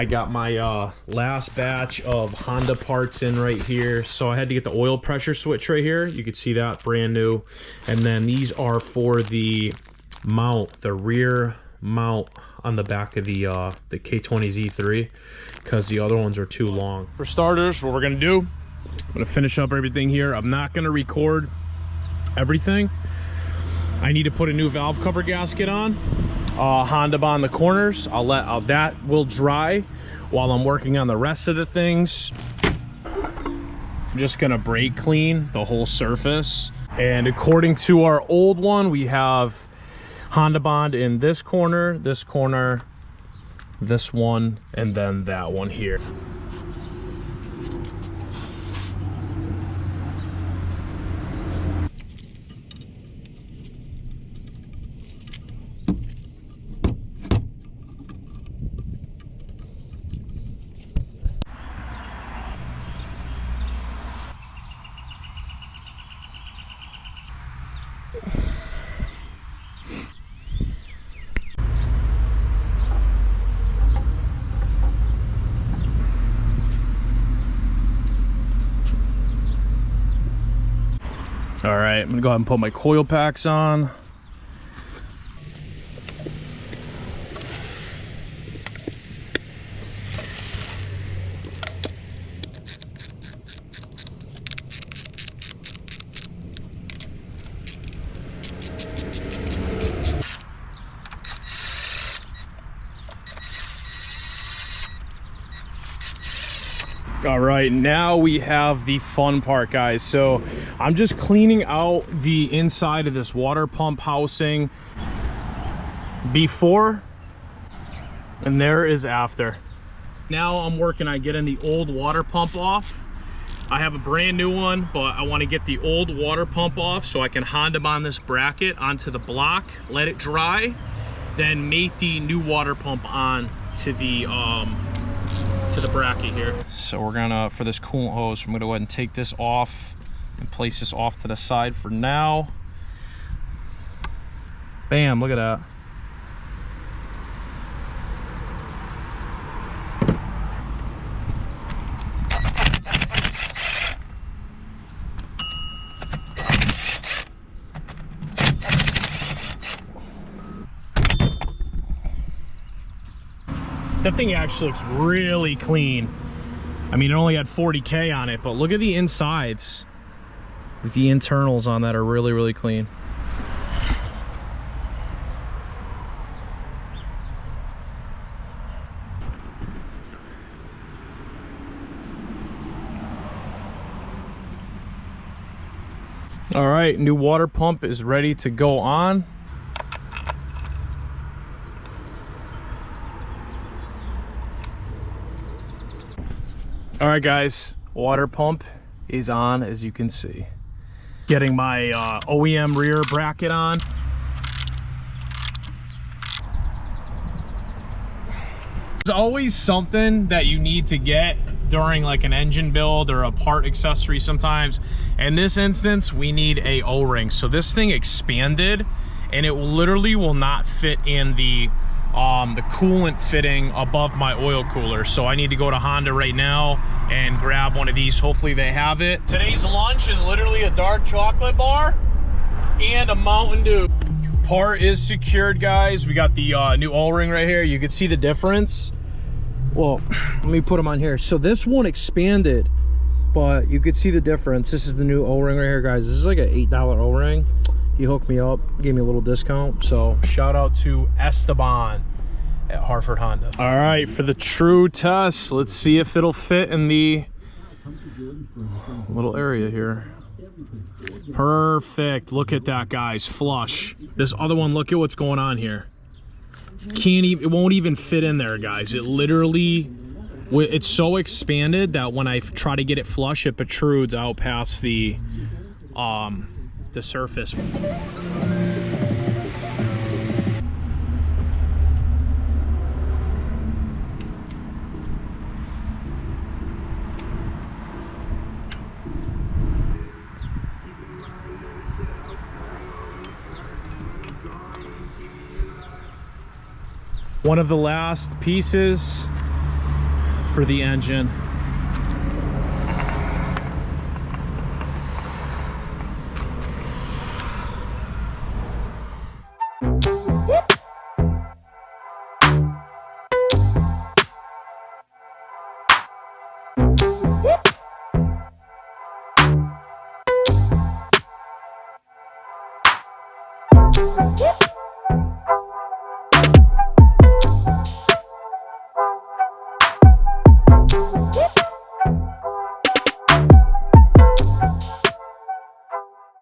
I got my last batch of Honda parts in right here. So I had to get the oil pressure switch right here. You can see that, brand new. And then these are for the mount, the rear mount on the back of the K20 Z3, because the other ones are too long. For starters, what we're gonna do, I'm gonna finish up everything here. I'm not gonna record everything. I need to put a new valve cover gasket on. Honda bond the corners. That will dry while I'm working on the rest of the things. I'm just gonna brake clean the whole surface. And according to our old one, we have Honda bond in this corner, this one, and then that one here. All right, I'm gonna go ahead and put my coil packs on. All right, now we have the fun part, guys. So I'm just cleaning out the inside of this water pump housing before, and there is after. Now I'm working on getting the old water pump off. I have a brand new one, but I want to get the old water pump off so I can Honda bond this bracket onto the block, let it dry, then mate the new water pump on to the bracket here. So we're gonna, for this coolant hose, I'm gonna go ahead and take this off and place this off to the side for now. Bam, look at that. That thing actually looks really clean. I mean, it only had 40K on it, but look at the insides. The internals on that are really, really clean. All right, new water pump is ready to go on. All right, guys, water pump is on, as you can see. Getting my OEM rear bracket on. There's always something that you need to get during like an engine build or a part accessory sometimes. In this instance, we need a O-ring. So this thing expanded and it literally will not fit in the coolant fitting above my oil cooler. So I need to go to Honda right now and grab one of these. Hopefully they have it. Today's lunch is literally a dark chocolate bar and a Mountain Dew. Part is secured, guys. We got the new O-ring right here. You can see the difference. Well, let me put them on here. So this one expanded, but you could see the difference. This is the new O-ring right here, guys. This is like an $8 O-ring. He hooked me up, gave me a little discount. So shout out to Esteban at Hartford Honda. All right, for the true test, let's see if it'll fit in the little area here. Perfect. Look at that, guys. Flush. This other one, look at what's going on here. Can't even, it won't even fit in there, guys. It literally, it's so expanded that when I try to get it flush, it protrudes out past the surface. One of the last pieces for the engine.